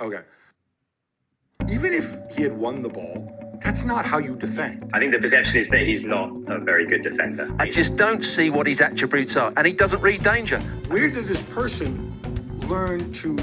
Okay. Even if he had won the ball, that's not how you defend. I think the perception is that he's not a very good defender. I just don't see what his attributes are, and he doesn't read danger. Where did this person learn to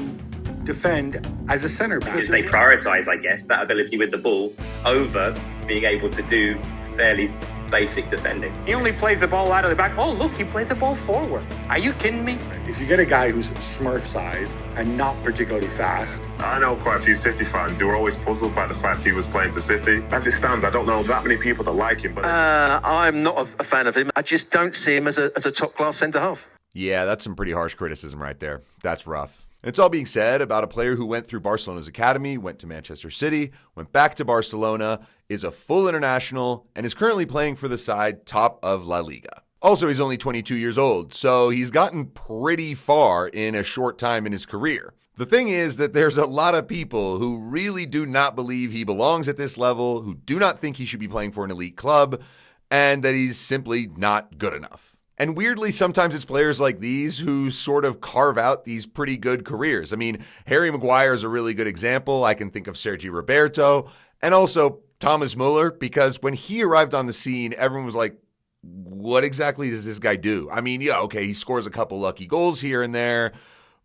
defend as a center back? Because they prioritise, I guess, that ability with the ball over being able to do fairly basic defending. He only plays the ball out of the back. Oh, look, he plays the ball forward. Are you kidding me? If you get a guy who's Smurf size and not particularly fast. I know quite a few City fans who were always puzzled by the fact he was playing for City. As it stands, I don't know that many people that like him. But I'm not a fan of him. I just don't see him as a top-class centre-half. Yeah, that's some pretty harsh criticism right there. That's rough. And it's all being said about a player who went through Barcelona's academy, went to Manchester City, went back to Barcelona, is a full international, and is currently playing for the side top of La Liga. Also, he's only 22 years old, so he's gotten pretty far in a short time in his career. The thing is that there's a lot of people who really do not believe he belongs at this level, who do not think he should be playing for an elite club, and that he's simply not good enough. And weirdly, sometimes it's players like these who sort of carve out these pretty good careers. I mean, Harry Maguire is a really good example. I can think of Sergi Roberto and also Thomas Muller, because when he arrived on the scene, everyone was like, what exactly does this guy do? I mean, yeah, okay, he scores a couple lucky goals here and there,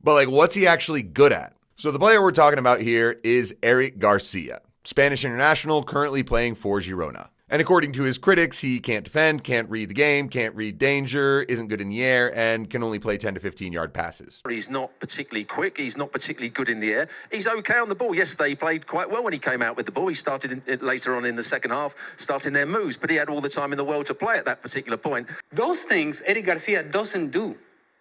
but like, what's he actually good at? So the player we're talking about here is Eric Garcia, Spanish international, currently playing for Girona. And according to his critics, he can't defend, can't read the game, can't read danger, isn't good in the air, and can only play 10 to 15-yard passes. He's not particularly quick. He's not particularly good in the air. He's okay on the ball. Yesterday, he played quite well when he came out with the ball. He started later on in the second half, starting their moves, but he had all the time in the world to play at that particular point. Those things Eric Garcia doesn't do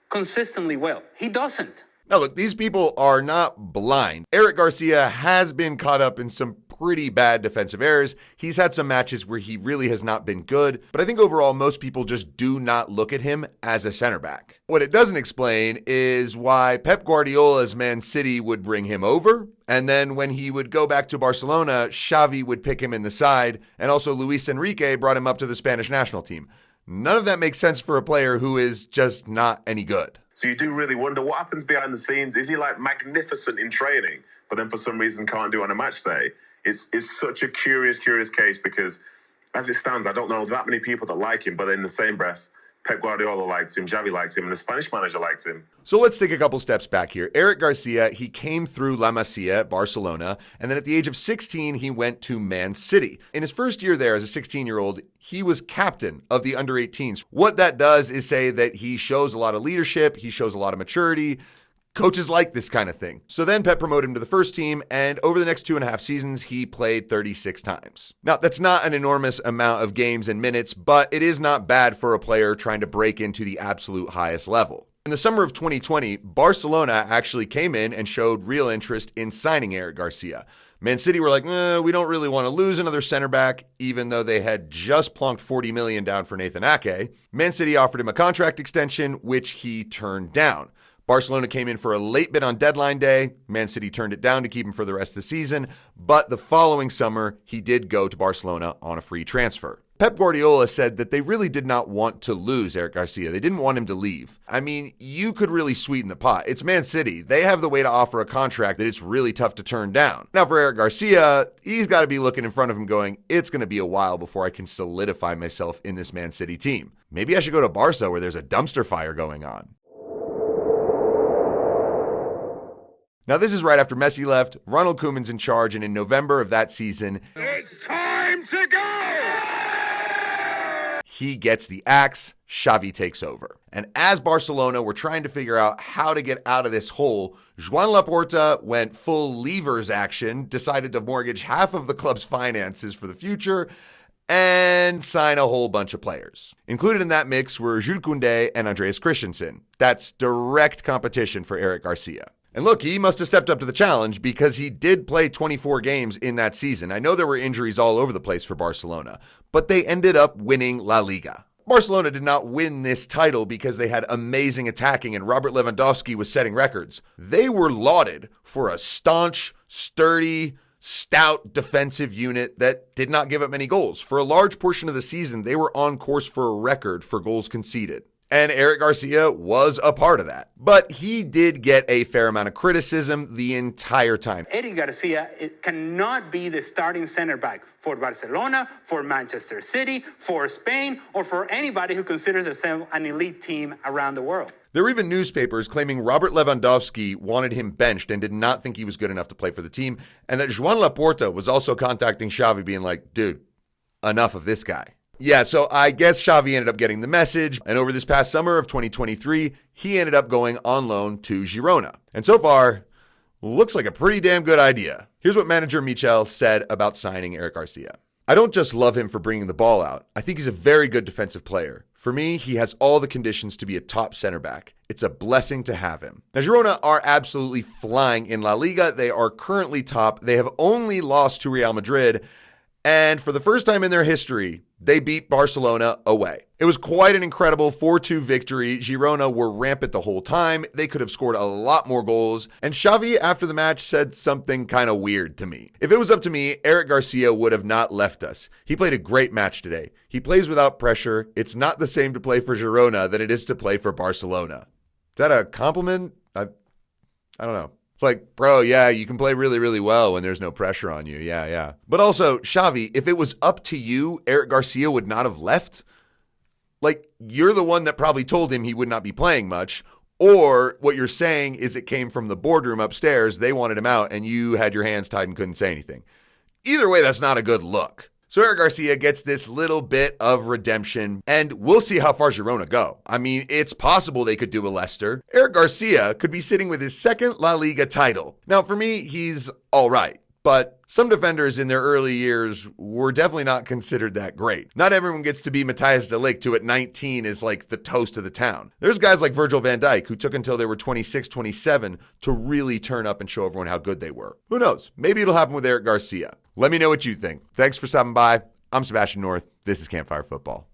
consistently well. He doesn't. Now, look, these people are not blind. Eric Garcia has been caught up in some pretty bad defensive errors. He's had some matches where he really has not been good, but I think overall most people just do not look at him as a center back. What it doesn't explain is why Pep Guardiola's Man City would bring him over, and then when he would go back to Barcelona, Xavi would pick him in the side, and also Luis Enrique brought him up to the Spanish national team. None of that makes sense for a player who is just not any good. So you do really wonder what happens behind the scenes. Is he like magnificent in training, but then for some reason can't do on a match day? It's such a curious case, because as it stands, I don't know that many people that like him, but in the same breath, Pep Guardiola likes him, Xavi likes him, and the Spanish manager likes him. So let's take a couple steps back here. Eric Garcia, he came through La Masia at Barcelona, and then at the age of 16, he went to Man City. In his first year there as a 16-year-old, he was captain of the under-18s. What that does is say that he shows a lot of leadership, he shows a lot of maturity. Coaches like this kind of thing. So then Pep promoted him to the first team, and over the next 2.5 seasons, he played 36 times. Now, that's not an enormous amount of games and minutes, but it is not bad for a player trying to break into the absolute highest level. In the summer of 2020, Barcelona actually came in and showed real interest in signing Eric Garcia. Man City were like, we don't really want to lose another center back, even though they had just plonked $40 million down for Nathan Ake. Man City offered him a contract extension, which he turned down. Barcelona came in for a late bid on deadline day. Man City turned it down to keep him for the rest of the season, but the following summer, he did go to Barcelona on a free transfer. Pep Guardiola said that they really did not want to lose Eric Garcia. They didn't want him to leave. I mean, you could really sweeten the pot. It's Man City. They have the way to offer a contract that it's really tough to turn down. Now, for Eric Garcia, he's got to be looking in front of him going, it's going to be a while before I can solidify myself in this Man City team. Maybe I should go to Barca where there's a dumpster fire going on. Now, this is right after Messi left, Ronald Koeman's in charge, and in November of that season, It's time to go! he gets the axe, Xavi takes over. And as Barcelona were trying to figure out how to get out of this hole, Joan Laporta went full levers action, decided to mortgage half of the club's finances for the future, and sign a whole bunch of players. Included in that mix were Jules Koundé and Andreas Christensen. That's direct competition for Eric Garcia. And look, he must have stepped up to the challenge because he did play 24 games in that season. I know there were injuries all over the place for Barcelona, but they ended up winning La Liga. Barcelona did not win this title because they had amazing attacking and Robert Lewandowski was setting records. They were lauded for a staunch, sturdy, stout defensive unit that did not give up many goals. For a large portion of the season, they were on course for a record for goals conceded. And Eric Garcia was a part of that. But he did get a fair amount of criticism the entire time. Eric Garcia cannot be the starting center back for Barcelona, for Manchester City, for Spain, or for anybody who considers themselves an elite team around the world. There were even newspapers claiming Robert Lewandowski wanted him benched and did not think he was good enough to play for the team, and that Joan Laporta was also contacting Xavi being like, dude, enough of this guy. Yeah, so I guess Xavi ended up getting the message, and over this past summer of 2023, he ended up going on loan to Girona. And so far, looks like a pretty damn good idea. Here's what manager Michel said about signing Eric Garcia. I don't just love him for bringing the ball out. I think he's a very good defensive player. For me, he has all the conditions to be a top center back. It's a blessing to have him. Now, Girona are absolutely flying in La Liga. They are currently top. They have only lost to Real Madrid, and for the first time in their history, they beat Barcelona away. It was quite an incredible 4-2 victory. Girona were rampant the whole time. They could have scored a lot more goals. And Xavi, after the match, said something kind of weird to me. If it was up to me, Eric Garcia would have not left us. He played a great match today. He plays without pressure. It's not the same to play for Girona than it is to play for Barcelona. Is that a compliment? I don't know. It's like, bro, yeah, you can play really, really well when there's no pressure on you. Yeah. But also, Xavi, if it was up to you, Eric Garcia would not have left. Like, you're the one that probably told him he would not be playing much. Or what you're saying is it came from the boardroom upstairs. They wanted him out and you had your hands tied and couldn't say anything. Either way, that's not a good look. So Eric Garcia gets this little bit of redemption, and we'll see how far Girona go. I mean, it's possible they could do a Leicester. Eric Garcia could be sitting with his second La Liga title. Now, for me, he's all right, but some defenders in their early years were definitely not considered that great. Not everyone gets to be Matthias de Ligt, who at 19 is like the toast of the town. There's guys like Virgil van Dijk, who took until they were 26, 27 to really turn up and show everyone how good they were. Who knows? Maybe it'll happen with Eric Garcia. Let me know what you think. Thanks for stopping by. I'm Sebastian North. This is Campfire Football.